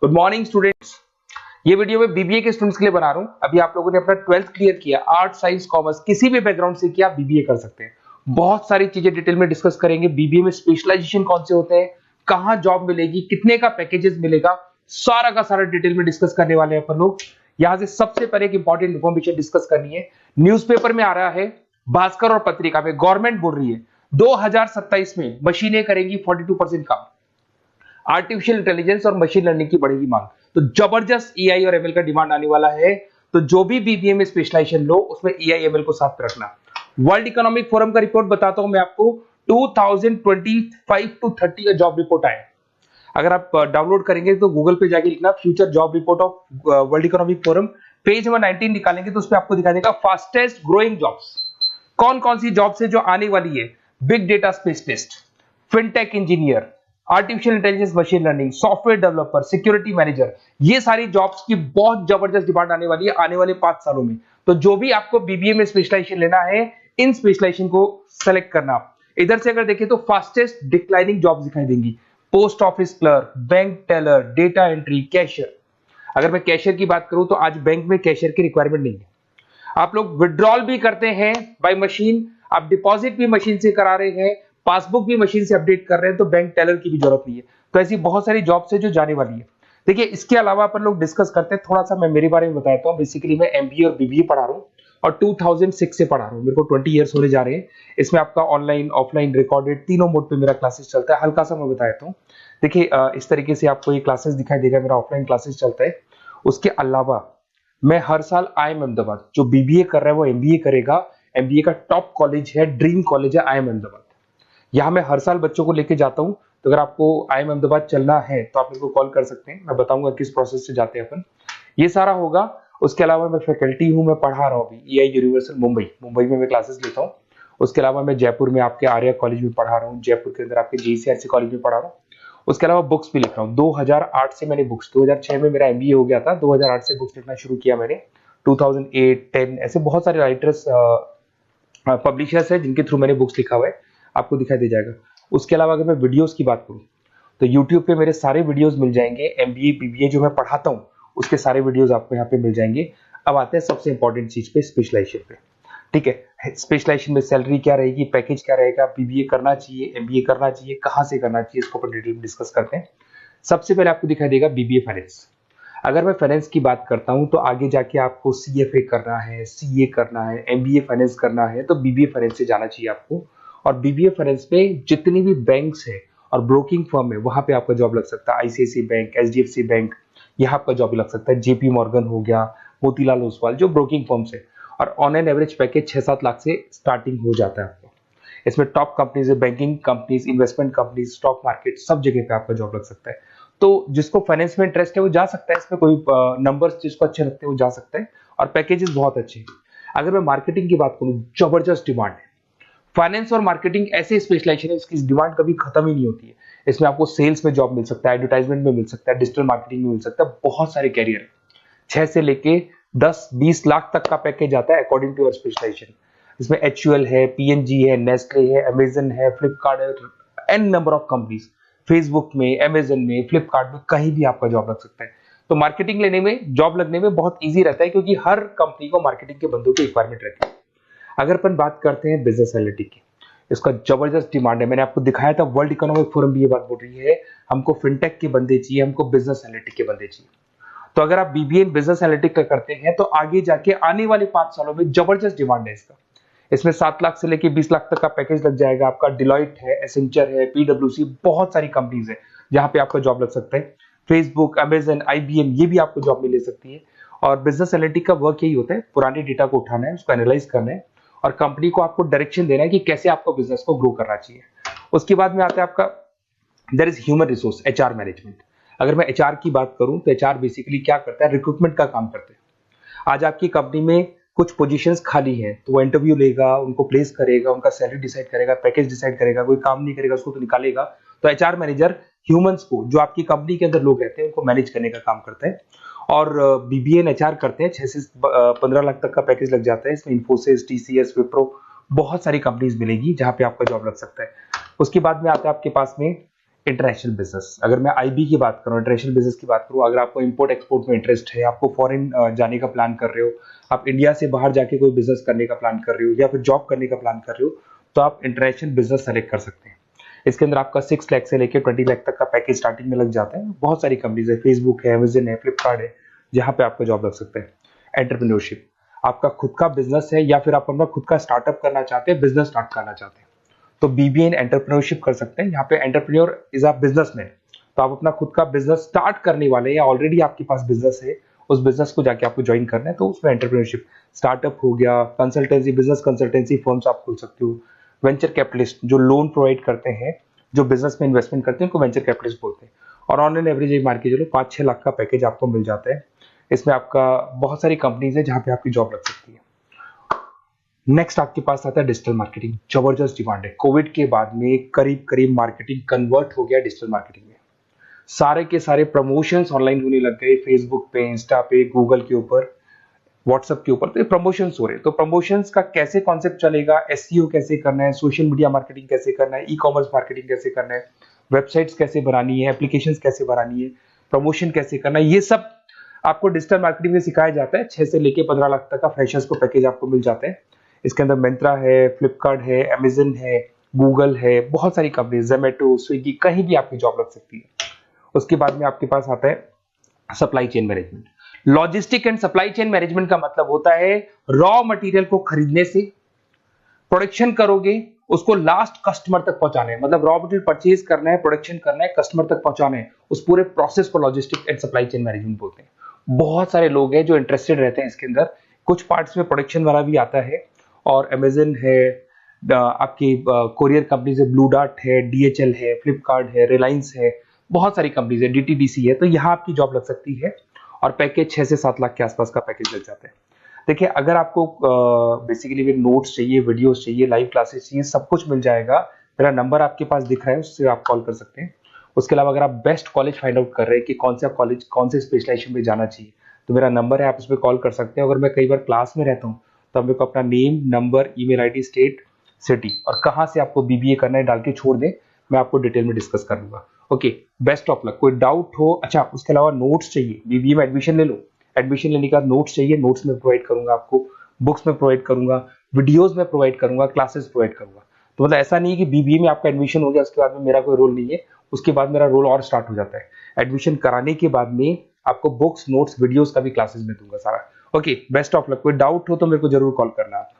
Good morning students. ये video मैं BBA के स्टूडेंट्स के लिए बना रहा हूं। अभी आप लोगों ने अपना 12th क्लियर किया, आर्ट साइंस कॉमर्स किसी भी बैकग्राउंड से किया, बीबीए कर सकते हैं। बहुत सारी चीजें डिटेल में डिस्कस करेंगे। बीबीए में स्पेशलाइजेशन कौन से होते हैं, कहां जॉब मिलेगी, कितने का पैकेजेस मिलेगा, सारा का सारा डिटेल में डिस्कस करने वाले हैं अपन लोग। यहां से सबसे पहले एक इंपॉर्टेंट इन्फॉर्मेशन डिस्कस करनी है। न्यूज़पेपर में आ रहा है, भास्कर और पत्रिका में गवर्नमेंट बोल रही है 2027 में मशीनें करेंगी 42% काम। आर्टिफिशियल इंटेलिजेंस और मशीन लर्निंग की बढ़ेगी मांग, तो जबरदस्त एआई और एमएल का डिमांड आने वाला है। तो जो भी बीबीए में स्पेशलाइजेशन लो उसमें एआई एमएल को साथ रखना। वर्ल्ड इकोनॉमिक फोरम का रिपोर्ट बताता हूं मैं आपको, 2025 टू 30 का जॉब रिपोर्ट आया। अगर आप डाउनलोड करेंगे तो गूगल पे जाके लिखना future job report of world economic forum, page number 19 निकालेंगे तो उसमें आपको दिखा देगा फास्टेस्ट ग्रोइंग जॉब्स कौन कौन सी जॉब्स है जो आने वाली है। Big data specialist, fintech engineer, artificial intelligence machine learning, software developer, security manager, ये सारी जॉब्स की बहुत जबरदस्त डिमांड आने वाली है आने वाले 5 सालों में। तो जो भी आपको बीबीए में स्पेशलाइजेशन लेना है, इन स्पेशलाइजेशन को सेलेक्ट करना। इधर से अगर देखें तो फास्टेस्ट डिक्लाइनिंग जॉब्स दिखाई देंगी, post office clerk, bank teller, data entry, cashier. अगर मैं कैशियर की बात करूं तो आज बैंक में कैशियर की रिक्वायरमेंट नहीं है। आप लोग विड्रॉल भी करते हैं बाय मशीन, आप डिपॉजिट भी मशीन से करा रहे हैं, पासबुक भी मशीन से अपडेट कर रहे हैं, तो बैंक टेलर की भी जरूरत नहीं है। तो ऐसी बहुत सारी जॉब्स है जो जाने वाली है। देखिए, इसके अलावा अपन लोग डिस्कस करते हैं, थोड़ा सा मैं मेरे बारे में बताता हूँ। बेसिकली मैं एमबीए और बीबीए पढ़ा रहा हूँ और 2006 से पढ़ा रहा हूँ। मेरे को 20 ईयर्स होने जा रहे हैं। इसमें आपका ऑनलाइन, ऑफलाइन, रिकॉर्डेड तीनों मोड पे मेरा क्लासेस चलता है। हल्का सा मैं बताता हूँ। देखिए, इस तरीके से आपको ये क्लासेस दिखाई देगा, मेरा ऑफलाइन क्लासेस चलता है। उसके अलावा मैं हर साल आईएम अहमदाबाद, जो बीबीए कर रहा है वो एमबीए करेगा। एमबीए का टॉप कॉलेज है, ड्रीम कॉलेज है आईएम अहमदाबाद। यहाँ मैं हर साल बच्चों को लेके जाता हूँ। तो अगर आपको आईएम अहमदाबाद चलना है तो आप मेरे को कॉल कर सकते हैं, मैं बताऊंगा किस प्रोसेस से जाते हैं अपन। ये सारा होगा। उसके अलावा मैं फैकल्टी हूँ, मैं पढ़ा रहा हूँ अभी एआई यूनिवर्सल मुंबई में मैं क्लासेस लेता हूँ। उसके अलावा मैं जयपुर में आपके आर्या कॉलेज में पढ़ा रहा हूँ, जयपुर के अंदर आपके जीसीआरसी कॉलेज में पढ़ा रहा हूँ। उसके अलावा बुक्स भी लिख रहा हूँ। 2008 से मैंने बुक्स, 2006 में मेरा एमबीए हो गया था, 2008 से बुक्स लिखना शुरू किया मैंने। 2008, 10 ऐसे बहुत सारे राइटर्स, पब्लिशर्स है जिनके थ्रू मैंने बुक्स लिखा हुआ है, आपको दिखाई दे जाएगा। उसके अलावा अगर मैं वीडियोस की बात करूं तो यूट्यूब पे मेरे सारे वीडियोस मिल जाएंगे। एमबीए बीबीए जो मैं पढ़ाता हूं उसके सारे वीडियोस आपको यहाँ पे मिल जाएंगे। अब आते हैं सबसे इंपॉर्टेंट चीज पे, स्पेशलाइजेशन पे। ठीक है, स्पेशलाइजेशन में सैलरी क्या रहेगी, पैकेज क्या रहेगा, बीबीए करना चाहिए, एमबीए करना चाहिए, कहां से करना चाहिए, इसको अपन डिटेल में डिस्कस करते हैं। सबसे पहले आपको दिखाई देगा बीबीए फाइनेंस। अगर मैं फाइनेंस की बात करता हूं तो आगे जाके आपको सीएफए करना है, सीए करना है, एमबीए फाइनेंस करना है, तो बीबीए फाइनेंस से जाना चाहिए आपको। और बीबीए फाइनेंस में जितनी भी बैंक्स है और ब्रोकिंग फर्म है वहां पे आपका जॉब लग सकता है। आईसीआईसीआई बैंक, एचडीएफसी बैंक, यहाँ आपका जॉब लग सकता है। जेपी मॉर्गन हो गया, मोतीलाल ओसवाल, जो ब्रोकिंग फर्म्स है। और on an average package 6-7 lakh से स्टार्टिंग हो जाता है आपको। इसमें टॉप कंपनीज है, banking companies, investment companies, stock market, सब जगह पे आपका जॉब लग सकता है। तो जिसको फाइनेंस में इंटरेस्ट है वो जा सकता है, इसमें कोई नंबर्स जिसको अच्छे लगते हैं वो जा सकता है, और पैकेजेस बहुत अच्छे हैं। अगर मैं मार्केटिंग की बात करूं, जबरदस्त डिमांड है। फाइनेंस और मार्केटिंग ऐसे स्पेशलाइजेशन है, इसकी डिमांड कभी खत्म ही नहीं होती है। इसमें आपको सेल्स में जॉब मिल सकता है, एडवर्टाइजमेंट में मिल सकता है, डिजिटल मार्केटिंग में मिल सकता है, बहुत सारे कैरियर है। 6 से लेके 10-20 लाख तक का पैकेज आता है अकॉर्डिंग टू योर स्पेशलाइजेशन। इसमें एचयूएल है, पीएनजी है, नेस्ले है, अमेजन है, फ्लिपकार्ट है, n number of companies. Facebook में, अमेजन में, फ्लिपकार्ट में, कहीं भी आपका जॉब लग सकता है। तो मार्केटिंग लेने में, जॉब लगने में बहुत ईजी रहता है, क्योंकि हर कंपनी को मार्केटिंग के बंदों की रिक्वायरमेंट रहती है। अगर अपन बात करते हैं बिजनेस एनालिटिक की, इसका जबरदस्त डिमांड है। मैंने आपको दिखाया था, वर्ल्ड इकोनॉमिक फोरम भी ये बात बोल रही है, हमको फिनटेक के बंदे चाहिए, हमको बिजनेस एनालिटिक के बंदे चाहिए। तो अगर आप बीबीए इन बिजनेस एनालिटिक का करते हैं तो आगे जाके आने वाले 5 सालों में जबरदस्त डिमांड है इसका। इसमें 7 लाख से लेके 20 लाख तक का पैकेज लग जाएगा आपका। डिलॉइट है, एसेंचर है, पीडब्ल्यूसी, बहुत सारी कंपनीज है जहां पे आपका जॉब लग सकता है। फेसबुक, अमेजन, आईबीएम, ये भी आपको जॉब में ले सकती है। और बिजनेस एनालिटिक का वर्क यही होता है, पुराने डेटा को उठाना है, उसको एनालाइज करना है, और कंपनी को आपको डायरेक्शन देना है कि कैसे आपको बिजनेस को ग्रो करना चाहिए। उसके बाद में आता है आपका there is human resource, HR management. अगर मैं एचआर की बात करूं तो एचआर बेसिकली क्या करता है, रिक्रूटमेंट का काम करते हैं। आज आपकी कंपनी में कुछ पोजीशंस खाली हैं तो वो इंटरव्यू लेगा, उनको प्लेस करेगा, उनका सैलरी डिसाइड करेगा, पैकेज डिसाइड करेगा, कोई काम नहीं करेगा उसको तो निकालेगा। तो एचआर मैनेजर ह्यूमंस को, जो आपकी कंपनी के अंदर लोग रहते हैं, उनको मैनेज करने का काम करता है। और बीबीए एंड एचआर करते हैं, 6 से 15 लाख तक का पैकेज लग जाता है। इसमें इन्फोसिस, टीसीएस, विप्रो, बहुत सारी कंपनीज मिलेगी जहां पे आपका जॉब लग सकता है। उसके बाद में आता है आपके पास में इंटरनेशनल बिजनेस, अगर मैं आईबी की बात करूं, इंटरनेशनल बिजनेस की बात करूं, अगर आपको इंपोर्ट एक्सपोर्ट में इंटरेस्ट है, आपको फॉरेन जाने का प्लान कर रहे हो, आप इंडिया से बाहर जाके कोई बिजनेस करने का प्लान कर रहे हो या फिर जॉब करने का प्लान कर रहे हो, तो आप इंटरनेशनल बिजनेस सेलेक्ट कर सकते हैं। इसके अंदर आपका 6 लाख से लेकर 20 लाख तक का पैकेज स्टार्टिंग में लग जाता है। बहुत सारी कंपनीज है, फेसबुक है, अमेजन है, फ्लिपकार्ट है, जहां पे आपका जॉब लग सकता है। एंटरप्रेन्योरशिप, आपका खुद का बिजनेस है या फिर आप अपना खुद का स्टार्टअप करना चाहते हैं, बिजनेस स्टार्ट करना चाहते हैं, तो बीबीए इन एंटरप्रेन्योरशिप कर सकते हैं। यहाँ पे एंटरप्रेन्योर इज अ बिजनेसमैन, तो आप अपना खुद का बिजनेस स्टार्ट करने वाले हैं या ऑलरेडी आपके पास बिजनेस है, उस बिजनेस को जाके आपको ज्वाइन करना है, तो उसमें एंटरप्रेन्योरशिप। स्टार्टअप हो गया, कंसल्टेंसी, बिजनेस कंसल्टेंसी फर्म्स आप खोल सकते हो। वेंचर कैपिटलिस्ट जो लोन प्रोवाइड करते हैं, जो बिजनेस में इन्वेस्टमेंट करते हैं, उनको वेंचर कैपिटलिस्ट बोलते हैं। और ऑन एन एवरेज एक मार्केट चलो 5-6 लाख का पैकेज आपको मिल जाता है। इसमें आपका बहुत सारी कंपनीज है जहां पे आपकी जॉब लग सकती है। नेक्स्ट आपके पास आता है डिजिटल मार्केटिंग। जबरदस्त डिमांड है, कोविड के बाद में करीब करीब मार्केटिंग कन्वर्ट हो गया डिजिटल मार्केटिंग में। सारे के सारे प्रमोशंस ऑनलाइन होने लग गए, फेसबुक पे, इंस्टा पे, गूगल के ऊपर, व्हाट्सएप के ऊपर, तो ये प्रमोशंस हो रहे हैं। तो प्रमोशंस का कैसे कॉन्सेप्ट चलेगा, एसईओ कैसे करना है, सोशल मीडिया मार्केटिंग कैसे करना है, ई कॉमर्स मार्केटिंग कैसे करना है, वेबसाइट्स कैसे बनानी है, एप्लीकेशंस कैसे बनानी है, प्रमोशन कैसे करना है, ये सब आपको डिजिटल मार्केटिंग में सिखाया जाता है। 6 से लेके 15 लाख तक का फ्रेशर्स को पैकेज आपको मिल जाता है। इसके अंदर मिंत्रा है, फ्लिपकार्ट है, अमेजन है, गूगल है, बहुत सारी कंपनी, जोमेटो, स्विगी, कहीं भी आपकी जॉब लग सकती है। उसके बाद में आपके पास आता है supply chain management. Logistic and supply chain management का मतलब होता है रॉ मटेरियल को खरीदने से, प्रोडक्शन करोगे, उसको लास्ट कस्टमर तक पहुंचाना है, मतलब रॉ मटेरियल परचेज करना है, प्रोडक्शन करना है, कस्टमर तक पहुंचाना है, उस पूरे प्रोसेस को logistic and supply chain management बोलते हैं। बहुत सारे लोग हैं जो इंटरेस्टेड रहते हैं इसके अंदर। कुछ पार्ट्स में प्रोडक्शन वाला भी आता है, और अमेजन है, आपकी कोरियर कंपनी से ब्लू डार्ट है, डीएचएल है, फ्लिपकार्ट है, रिलायंस है, बहुत सारी कंपनीज है, डीटीडीसी है, तो यहाँ आपकी जॉब लग सकती है। और पैकेज 6 से 7 लाख के आसपास का पैकेज लग जाता है। देखिए, अगर आपको बेसिकली भी नोट्स चाहिए, वीडियोस चाहिए, लाइव क्लासेस चाहिए, सब कुछ मिल जाएगा। मेरा नंबर आपके पास दिख रहा है, उससे आप कॉल कर सकते हैं। उसके अलावा अगर आप बेस्ट कॉलेज फाइंड आउट कर रहे हैं कि कौन सा कॉलेज, कौन से स्पेशलाइजेशन में जाना चाहिए, तो मेरा नंबर है, आप उस पर कॉल कर सकते हैं। अगर मैं कई बार क्लास में रहता हूँ तो आप मेरे को अपना name, number, email ID, state, city और कहाँ से आपको बीबीए करना है डाल के छोड़ दें, मैं आपको डिटेल में डिस्कस कर लूंगा। Okay, best of luck. कोई डाउट हो, अच्छा उसके अलावा नोट्स चाहिए, बीबीए में एडमिशन ले लो, एडमिशन लेने के बाद नोट्स चाहिए, नोट्स में प्रोवाइड करूंगा आपको, बुक्स में प्रोवाइड करूंगा, वीडियोस में प्रोवाइड करूंगा, क्लासेस प्रोवाइड करूंगा। तो मतलब ऐसा नहीं है कि बीबीए में आपका एडमिशन हो गया उसके बाद में मेरा कोई रोल नहीं है, उसके बाद मेरा रोल और स्टार्ट हो जाता है। एडमिशन कराने के बाद में आपको बुक्स, नोट्स, वीडियोस का भी क्लासेस में दूंगा सारा। Okay, best of luck. कोई डाउट हो तो मेरे को जरूर कॉल करना आप।